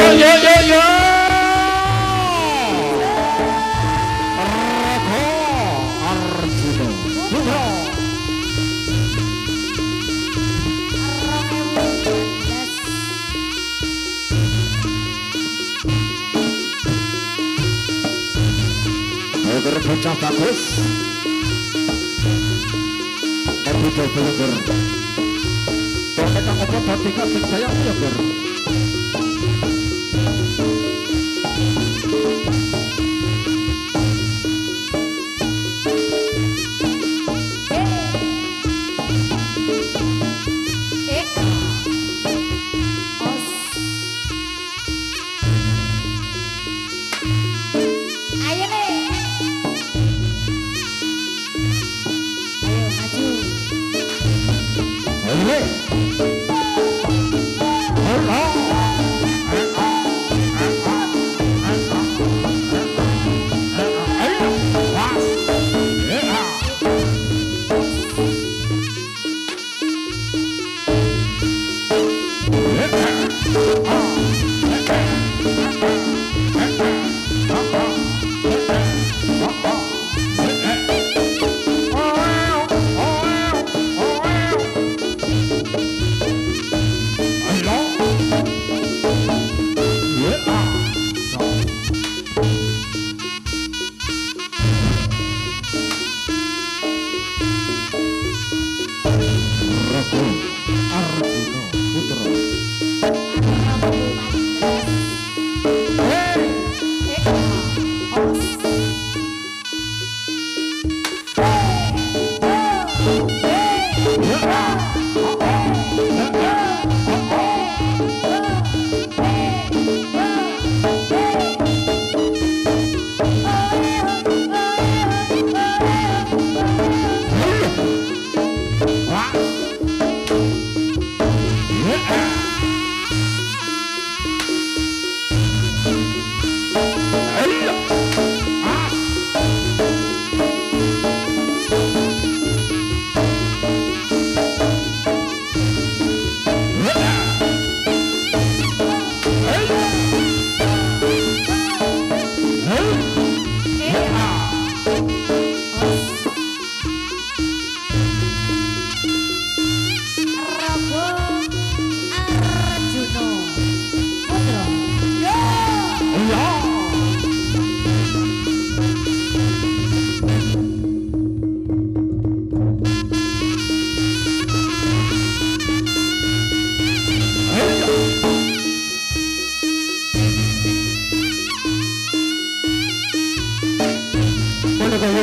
yo. Raga Arjuna Putra. Agar bocah bagus. Bocah belengger. Kita ngobrol hati kasih sayang ya ger.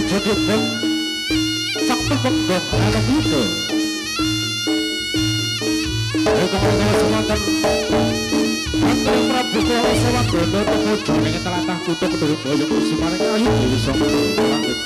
Jadi bang sakti penggok anak itu. Kalau semantan antara Prabu Kala Sewadono tumuju ning tlatah kutha Kedhiri Boyong Kusumaning ayu Dewi Sangga langit.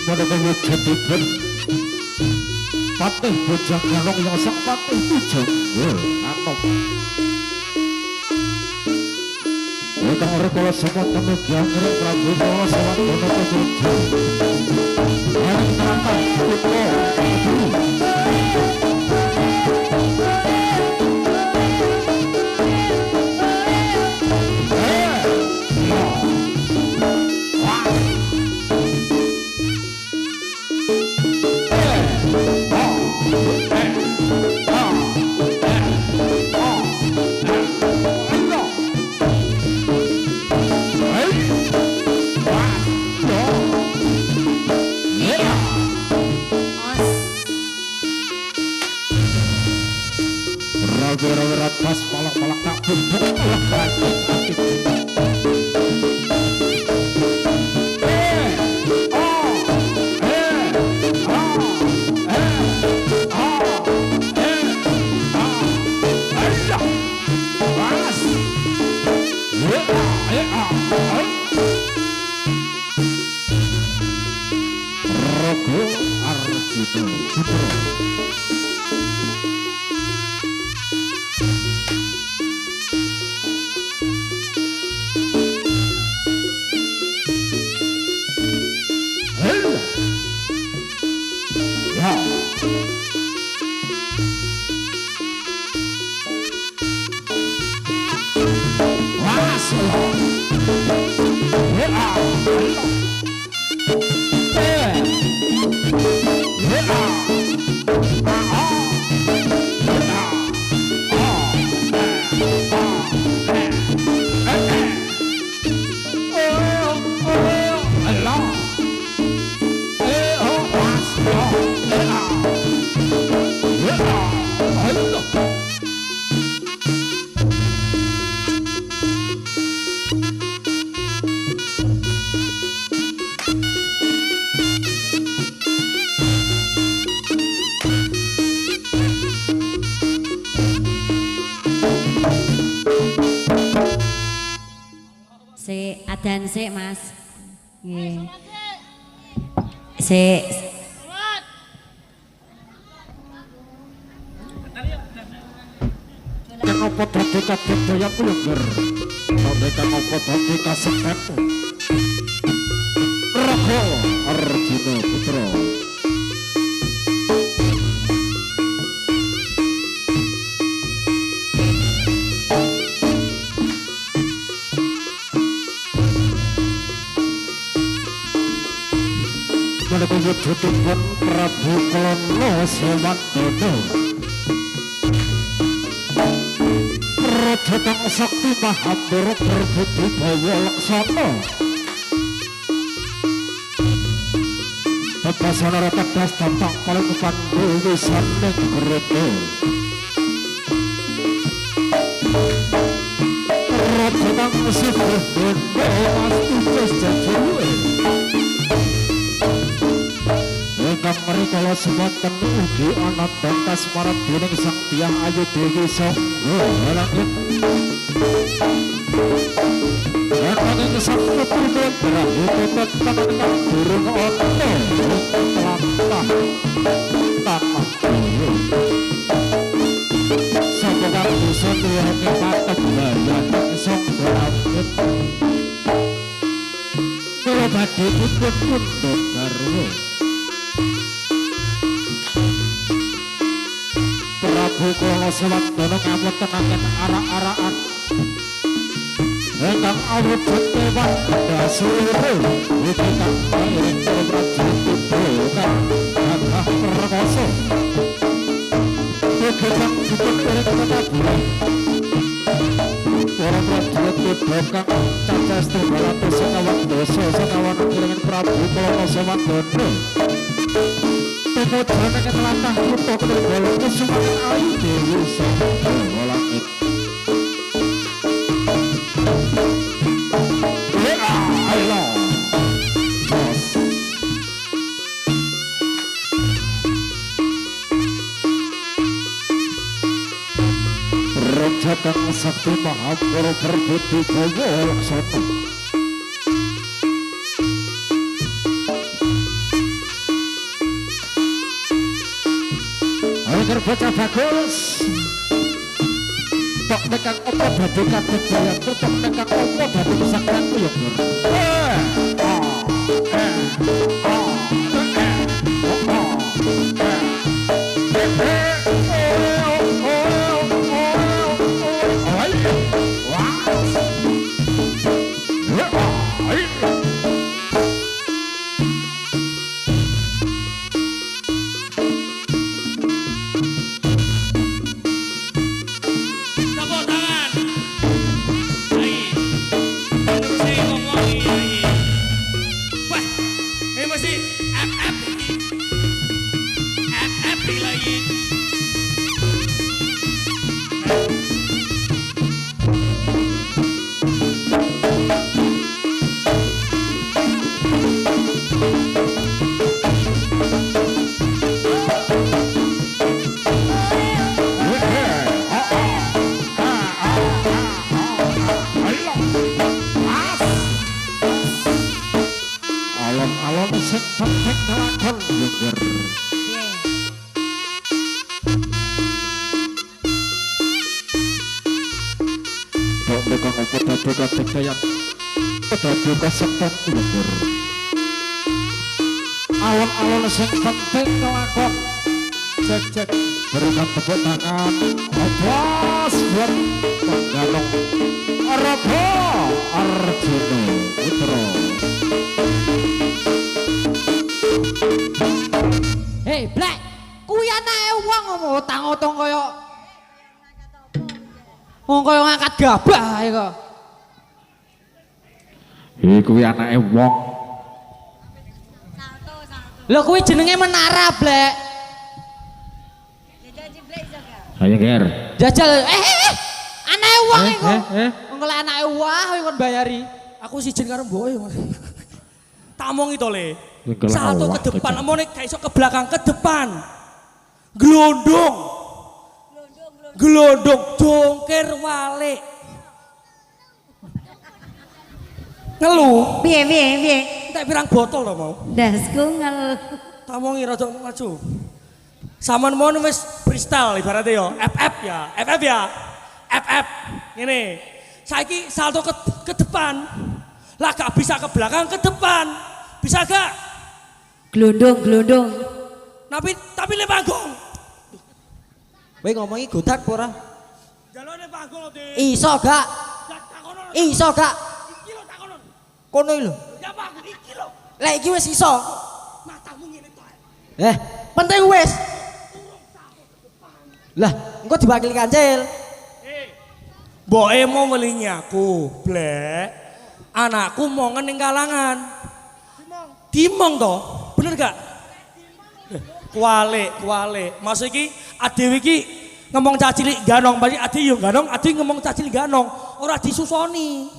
Menurut wujudipun Patih Bojang Galong yang sang Patih Bujang Anom Ingkang rikala semonten ugi anggenipun Prabu Kala Sewardana Praja Ing tlatah kutha Wira-wira pas palak-palak tak bubuk Allah ganti Rogo Arjuna Putra adan sik Mas. Nggih. Sik. Kenapa dadi kadaya kulur? Sampai kenapa dadi kasepet? Rogo Arjuna Putra. Menika wujudipun Prabu Kala Sewardana Raja kang sakti Mahabara berbudi bawa laksana Bebasana rata das dampak paling pandu wisane kereta Raja kang sibuk benda mas tugas jajaluwe Ingkang mrikala semonten ugi ana pentas marang dening Sang Hyang Ayu Dewi Sangga Langit. Nanging sang putri berahi tetep tangan kang durung ana tlatah tanah Jaya. Sapa kang bisa nglihake patek bayan Sangga Langit. Kula badhe pun garwa. Prabu Kala Sewardana ngawontenaken arak-arakan ingkang awujud kewan dasure ugi kang iring prajurit kang gagah perkasa ugi kang dipun iring ketabuhan para prajurit kang cacah setunggal atus sekawan dasa sekawan iringen Prabu Kala Sewardana Pemujane ketlatah kutha Kedhel Kusumaning Ayu Dewi Sangga Langit. Ayo. Raja kang sakti Mahabara berbudi bawa laksana Seger bocah bagus. Tok nekang opo dadi kabudayan, tok nekang opo dadi kesaktian ku ya Gur. Alon-alon sing penting kelakon ya Gur. Tok nekang opo dadi kabudayan, dadi kesaktian ku ya Gur. Alon-alon sing penting kelakon. Cek berikan tepuk tangan aplaus buat Panggalong Araba Arjuna Putra. Hei, Black. Kuwi anake wong utang-utang kaya wong kaya ngangkat gabah ae kok. Kuwi anake wong. Lho kuwi jenenge menara, Black. Ayo Ger. Jajal anake wong iku. Wong lek anake wah kowe kon bayari. Aku sijen karo mboke. Tak omongi to le. Engko Salto awak, ke depan, Cek. omongnya gak iso ke belakang, ke depan. Glondong. Glondong, jongker walik. Ngeluh. Piye? Entek pirang botol to mau. Dasku ngel. Tak omongi rada maju. Saman mau wis freestyle ibaratnya yo. FF ya. FF. Ngene. Saiki salto ke depan. Lah gak bisa ke belakang, ke depan. Bisa gak? Glondong. Tapi le panggung. Kowe ngomongi godak apa ora? Jalane panggung lho, Dik. Iso gak? Takono. Iso gak? Iki lho takono. Kono iki lho. Ya panggung iki lho. Lek iki wis iso. Matamu ngene to. Penting wis. Lah, engko diwakili Kancil. Mboke mau welingi aku, Blek. Anakku mau ning kalangan. Dimong to. Bener gak? Kualik. Maksud iki adewe iki ngomong cacilik ganong, bali ade yo ganong, ade ngomong cacilik ganong, ora disusoni.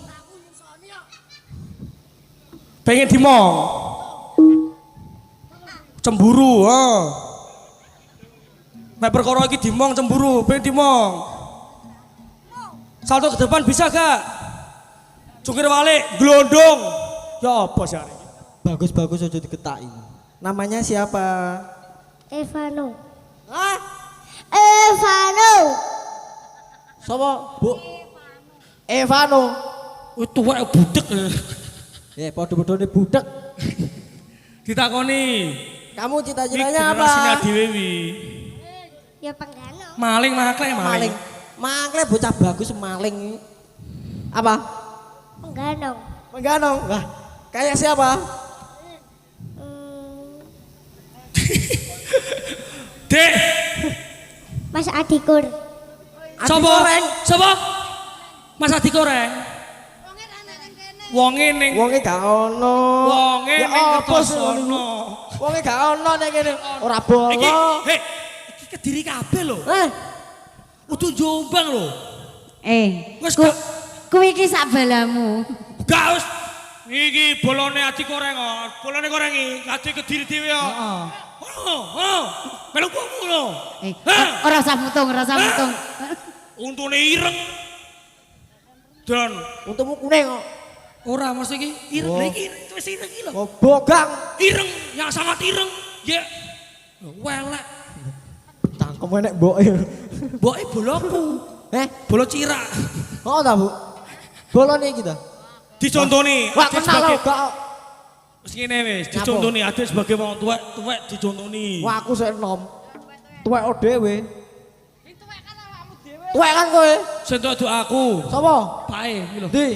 Pengen dimong. Cemburu, Nek perkara iki dimong cemburu, pengen dimong. Salto ke depan bisa gak? Cukir walik, glondong. Ya apa sih hari ini? Bagus aja diketaki. Namanya siapa? Evano. Hah? Evano. Sapa, Bu? Evano. Tuwek budek. Padha-padhane budek. Ditakoni. Kamu Iki cita-citanya generasine apa? dhewe wi. Ya penggano. Maling. Maling bocah bagus maling. Apa? Penggano. Mengganong. Wah, kayak siapa? Dek, Mas Adikur. Sopo? Mas Adi Goreng. Wonge ning Wonge gak ono. Wonge Ya ning apa sih Kertosono. Wonge gak ono ning kene. Ora Iki, bolo. iki Kediri kabeh lho. Kudu Jombang lho. Wes Ku, gak kuwi iki sak balamu. gak wis iki bolone Adi Goreng kok. Bolone Goreng iki Adi Kediri dhewe kok. Heeh. Melu kumu lho. Ora usah mutung. Untune ireng. Dan Untukmu kuning kok. ora mesti iki ireng iki wis ireng iki lho. Oh, bogang. Ireng, yang sangat ireng. Ya. Welek. Cangkem enek mboke. Mboke boloku. Bolo cirak. Oh ta, Bu? Bolone iki ta? Dicontoni. Wah, kenal lho, gak. Wis ngene wis, dicontoni ade sebagai wong tuwek dicontoni. Wah, aku sik enom. Tuwek dhewe. Sing tuwek kan awakmu dhewe. Tuwek kan kowe. Sing tuwek aku. Sapa? Pae iki lho. Ndi?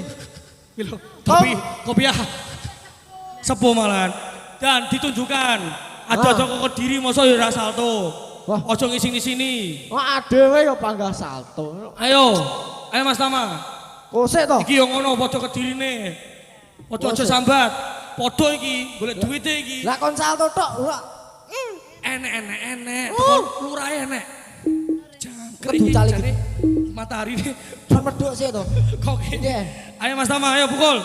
Iki lho. Kopiah. Sepo malahan. Dan ditunjukkan ada kok Kediri masa ya ra salto. Wah. Ojo ngising-ngisini. Wah, dhewe ya panggah salto. Ayo Mas Tama. Kosek to. Iki yo ngono padha Kedirine. Ojo sambat. Padha iki golek duwite iki. Lah kon salto tok. Enek. Lurahe enek. Jangkrik Kudu iki cali jane matahari ini. Kan medhok sik to. Kok Iya. Ayo Mas Tama, ayo pukul.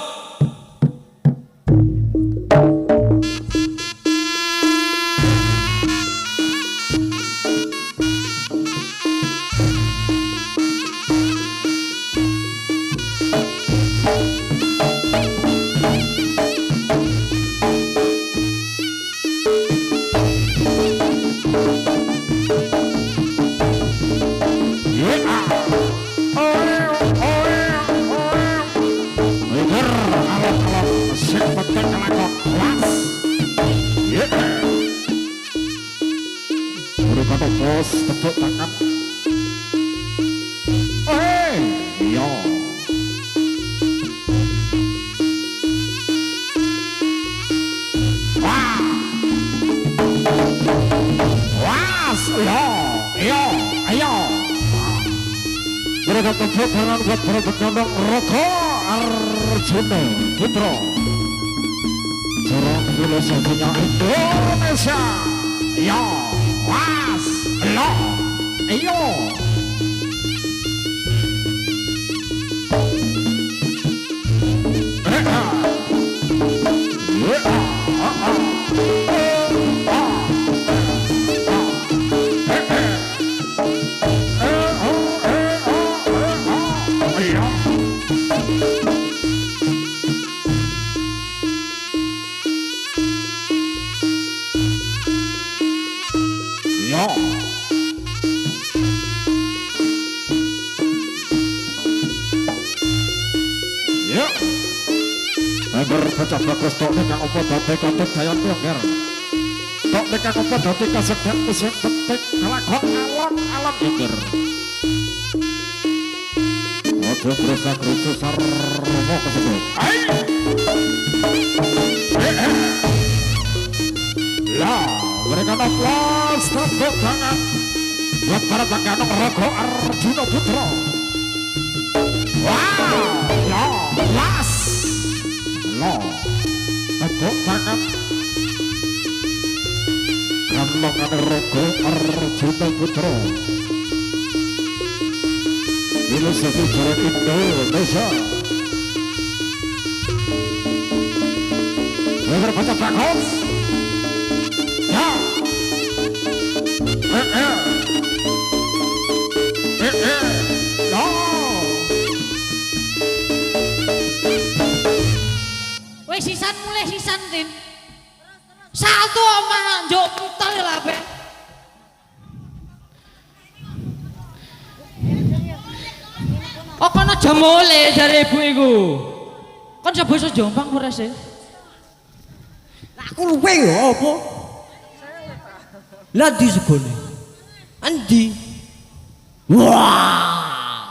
Bos tepuk tangan. Iya. Wah. Was, iya. Ayo. Mereka tepuk tangan buat para penyandang Roko Arjuna Putra. Seorang filosofinya Indonesia. Iya. Was, ayo. Baca bagus tok nek apa dadi kontek dayan piyongger. Tok nek apa dadi kasedhat isih petik kelakon alon-alon piyongger. Ojo krusa-krusu sarwa kasebut. Lah, berikan aplaus tepuk tangan buat para penyandang Roko Arjuna Putra. Wow, las. Tepuk tangan Kandongan Roko Arjuna Putra Filosofi jalan Indonesia. Weber baca bagus. Ya. No. Sisan Tin. Salto omah njuk putar lah be. Kok kono aja mule jare ibu iku. Kon sebasa Jombang ora sih? Aku luwe yo apa? Lah di sebone. Andi. Wah.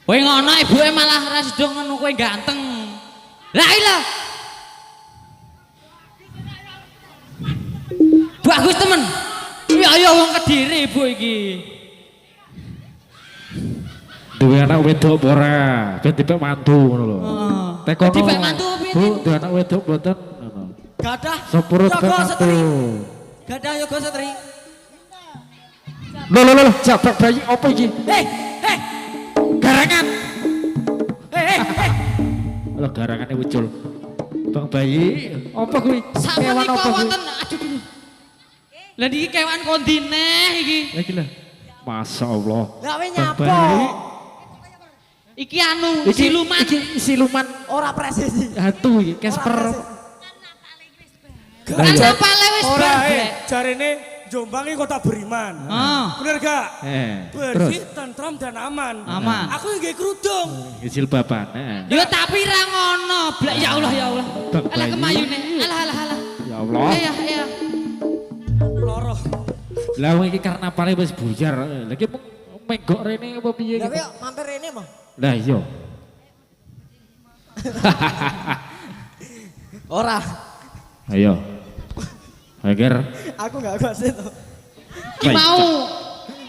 Kowe ngono ibuke malah ra sido ngono kowe ganteng. Lah iya. Bagus temen. Iya wong Kediri ibu iki. Duwe anak wedok apa ora? Ben dipek mantu ngono lho. Teko dipek mantu piye? Bu, duwe anak wedok mboten ngono. Gadah. Sepurut Yoga mantu. Setri. Gadah Yoga Setri. Lho, jabak bayi apa iki? Garangan. Lho garangane ucul. Bang bayi, apa kuwi? Kewan apa wonten? Aduh. Lah iki kewan kondi neh iki. Lah iki lho. Masyaallah. Lah kowe nyapa? Iki anu siluman. Iki siluman Ora presisi. hantu iki, Casper. Kan pale wis Ora babek. jarene Jombang ini kota beriman. Bener gak? Terus Bersih, tentram dan aman. Aman. Aku yang gak kerudung. jilbaban. Ya tapi ra ngono. Blek ya Allah ya Allah. Bang Alah bayi. kemayune. Alah. Ya Allah. Iya. Loro. Lah wong iki karnavale wis buyar. Lagi menggok rene apa piye Ya gitu. yuk mampir ini mah. Lah iya. Ora. Ayo. Agar Aku enggak kuat itu. Ki mau.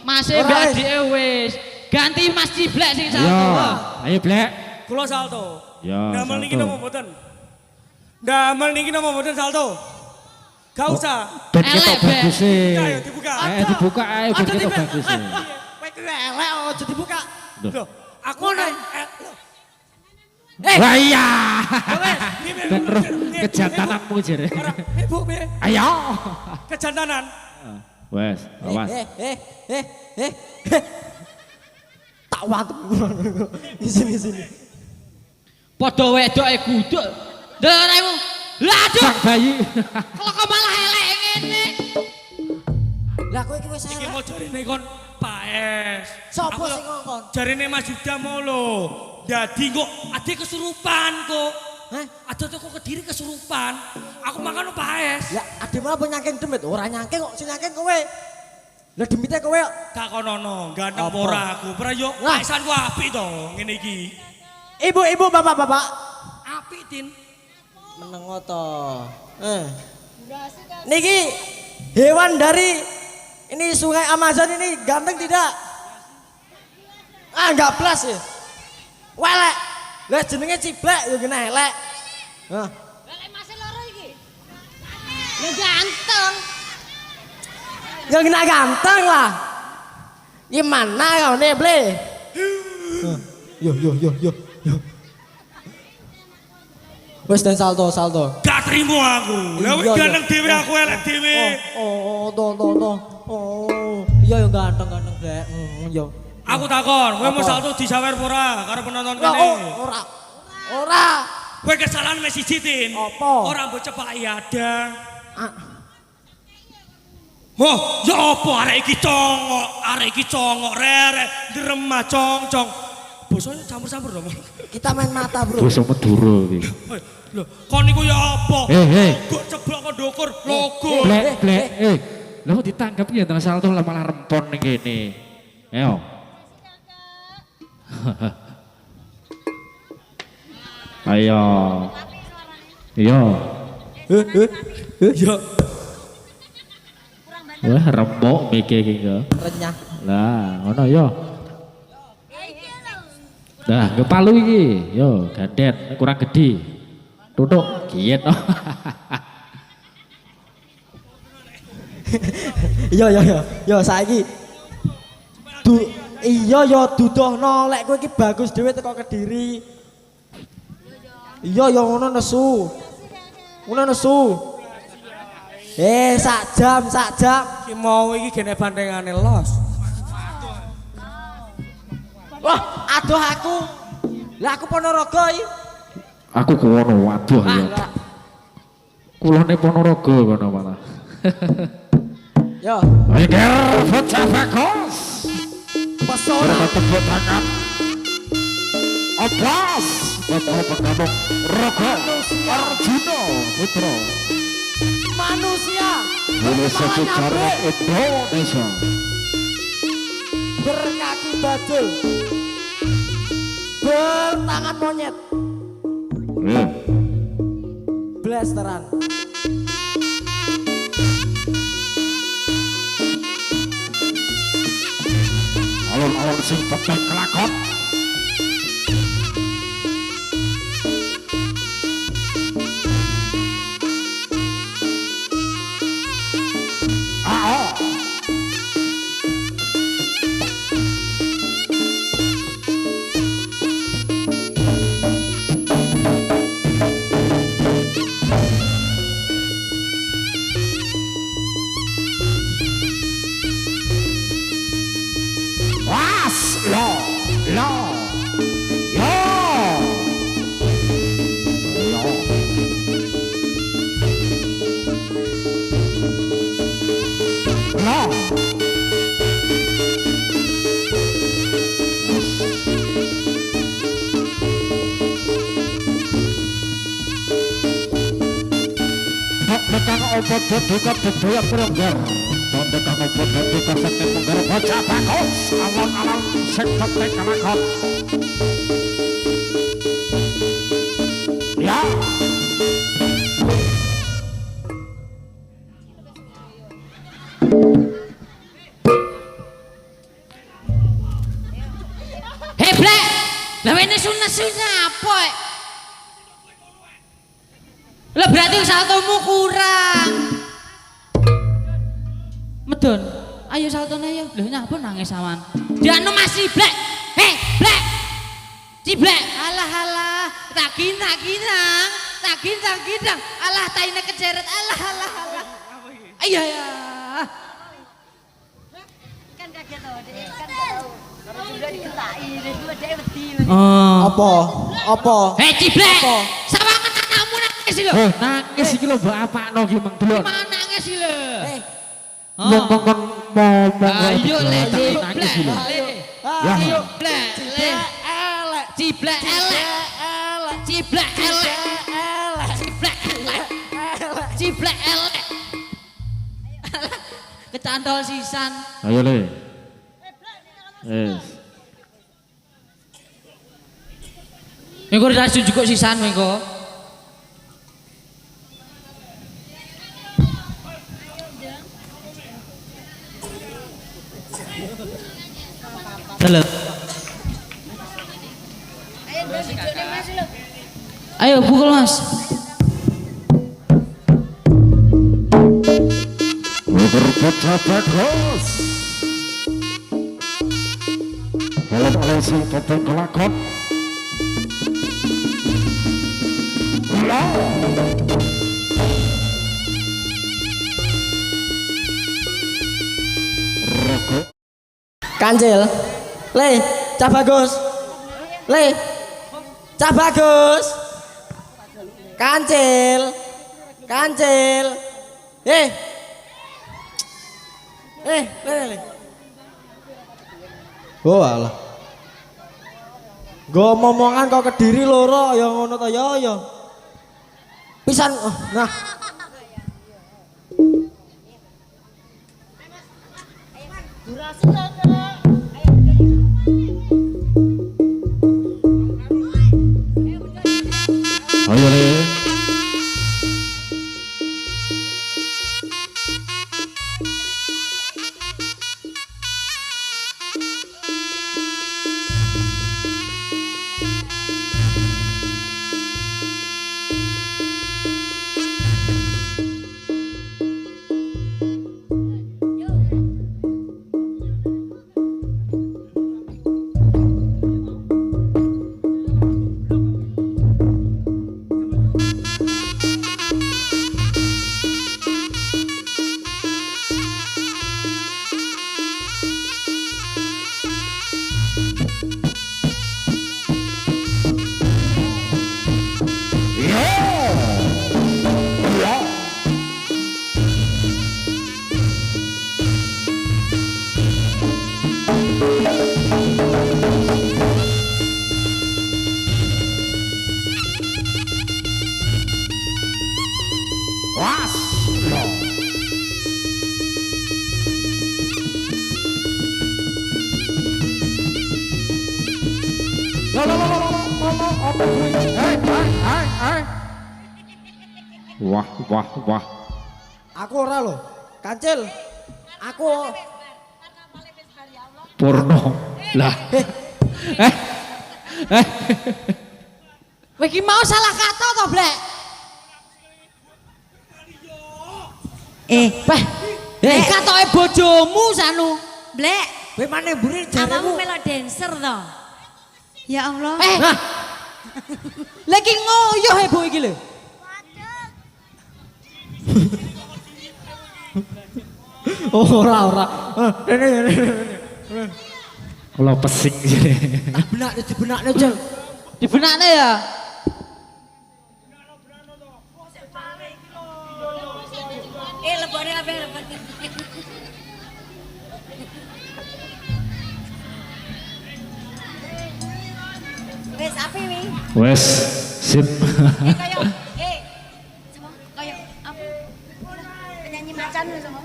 Masih Ora, mbak wis. adike wis. Ganti Mas Ciblek sing Yo, satu. ayo Blek. Kulo salto. Ya, Damel niki salto. nopo mboten? Damel niki nopo mboten salto? Gak usah. Ben Elek, ketok Ben. bagus e. Ayo dibuka. Dibuka ae ben Aduh, ketok tiba. bagus e. Kowe ki elek aja dibuka. Loh, aku Ngono. loh. Wah iya. Wes, piye, Ben roh piye, kejantananmu jere. Ora, ibu piye? Ayo. Kejantanan. Wes, awas. Eh. Tak watuk. Di sini. Padha wedoke guduk. Nderemu. Lah aduh. Sang bayi. Kok malah elek ngene. Lah kowe iki wis Iki elek. mau jarine kon Pak Es. Sopo Aku sing ngongkon? Jarine Mas Yuda mau lho. Dadi kok ade kesurupan kok. Hah? Ada tuh kok Kediri kesurupan. Aku makan Pak Es. Ya adem apa nyangking demit? Ora nyangking kok sing nyangking kowe. Lah demite kowe kok. Tak kono ganteng Apa? ora aku. Prayo Lah. Paisan ku apik to ngene iki. Ibu, bapak. Apik Tin. Menengo to. Niki hewan dari ini sungai Amazon ini ganteng tidak? Ah, enggak plus ya. Welek. Lah jenenge Ciblek ya kena elek. Hah. Lek masih loro iki. Ya ganteng. Ya kena ganteng lah. Gimana kau nih, Ble? Yo. Wes dan salto. Gak trimo aku. Lah wis Iya, iya. ganteng dhewe aku elek dhewe. Toh. Oh, iya yo ganteng Blek. Yo. Aku takon, kowe mau Apa? salto disawer ora karo penonton Ya, kene? ora. Kowe kesalahan wis siji Tin. Apa? Ora mbok cepak ada. Ah, Oh, ya apa arek iki congok rerek dremah cong. Bosone campur-campur dong. kita main mata, Bro. Basa Madura iki. Lho, kon niku ya apa? Hei. Logo ceblok kok ndukur logo. Blek. Lah kok ditangkap ya tengah salto lah malah rempon ning kene. Ayo. Ayo. Iya. Ya, Wah, remuk mikir iki kok. Renyah. Lah, ngono ya. Nah, ngepalu iki. Yo, gandet kurang gede. Tutuk, kiet. Yo saiki. Iya yo dudohno lek kowe iki bagus dhewe teko Kediri. Iya yo ngono nesu. Sak jam. iki mau iki gene bandengane los. Wah, aduh aku. Lah aku Ponorogo iki. Aku kuwono, waduh ya. Lah, Kulone Ponorogo kono malah. yo, Ayo, bocah bagus. pesona. Tepuk tangan. Obras. Betul pengamuk Rogo Arjuna Putra. Manusia. Boleh Kepalanya sejarah B, Indonesia. berkaki bajul. Bertangan monyet. Blasteran. Alun-alun sing peteng kelakon. Was, lo, lah. Dekang obat dekat budaya Prengger. Don dekang obat dekat sekte Prengger bocah bagus. Alon-alon sekte kalakon. Ya. Hei Blek, lah ini sunah apa? Lah berarti saltomu kurang. Medon, ayo saltone ayo. Lho nyapa nangis awan. Dianu masih Blek. Hei Blek. Ciblek. Alah. Tak ginang. Alah taine kejeret. Alah. Iya ya. Kan kaget loh, dia kan tahu. Kalau sudah diketai, dia wedi. Apa? Hei Ciblek. Sawangan anakmu nangis lho. Nangis iki lho mbok apakno ki Mang Delon. Mana nangis iki lho. Ngomong Ayo le nangis iki lho. Ayo Blek. Ciblek elek. Kecantol sisan. Ayo le. Yes. Mengko rasu juga sisan mengko. Halo. Ayo pukul Mas. Bocah bagus. Oleh si Toto kelakon. Rokok. Kancil. Le, Cah Bagus. Cah Bagus. Kancil. Le. Oh alah. Go momongan kok Kediri loro ya ngono ta ya. Pisan nah. Durasi lah. Ayo le. Wah. Aku ora lho. Kancil. Aku Purno. Lah. Kowe iki mau salah kata to, Blek? Katoke bojomu sanu. Blek, kowe maneh mburi awakmu jaremu. melok dancer to. Ya Allah. Lagi ngoyoh heboh iki lho. Ora. Kalau pesing sih. Dibenakne Jel. Dibenakne ya. Lebone apa lebone. Wes api wi. Wes, sip. Kayak sama kayak apa? Penyanyi macan lho sama.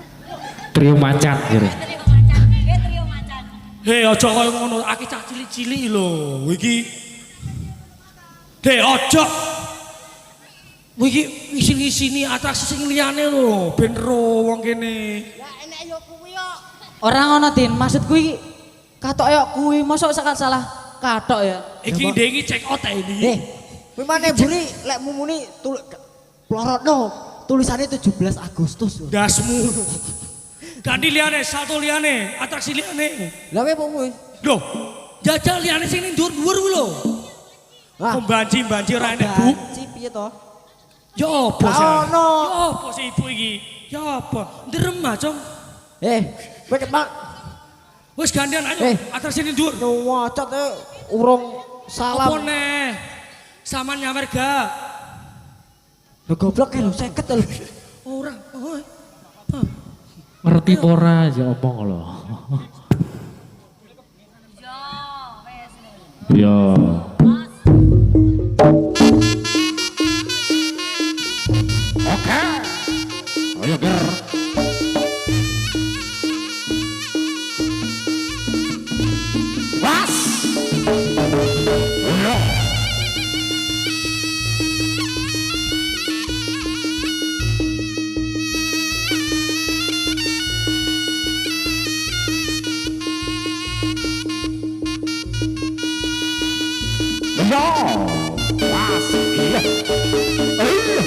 Trio macan gitu. Trio macan. Trio macan. Hei, aja kaya ngono, aki cah cilik-cilik lho. Iki. Hei, aja. Iki ngisi-ngisini atraksi sing liyane lho, ben ro wong kene. Ya enek yo kuwi yo. Ora ngono Din, maksudku iki katok yo kuwi mosok salah katok ya. Iki ndengi check out ae iki. Kuwi maneh buri lek mumuni plorotno tulisannya 17 Agustus. Dasmu. Ganti liyane, salto liyane, atraksi liyane. Lah kowe apa kuwi? Lho, jajal liyane sing ning dhuwur-dhuwur kuwi lho. Wah, Banji ora enek, Bu. banci piye to? Ya apa sih? Lah ono. Ya apa sih ibu iki? Ya apa? Nderem ah, Cong. Kowe kepak Wis gantian ayo, atraksi ning dhuwur. nyuwocot urung Apa salam. neh? Saman nyawer gak? Lho goblok lho 50 lho. Ora. Ngerti ora aja omong lho. Ya. Oke. Ayo ger. Was. Ayo. Ayo. Was. Iya. Ayo.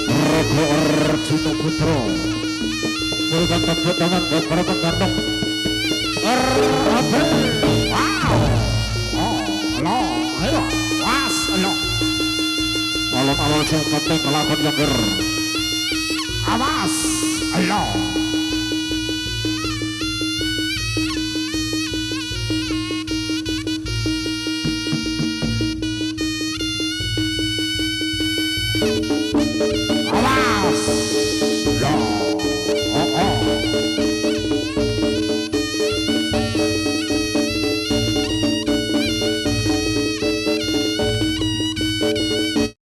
Rego Arjuna Putra Mulkan tepuk tangan buat para penggandong Arabel. Wow. Oh, halo, ayo, was, halo. Alon-alon saya penting kelakon yang ger. Awas, halo.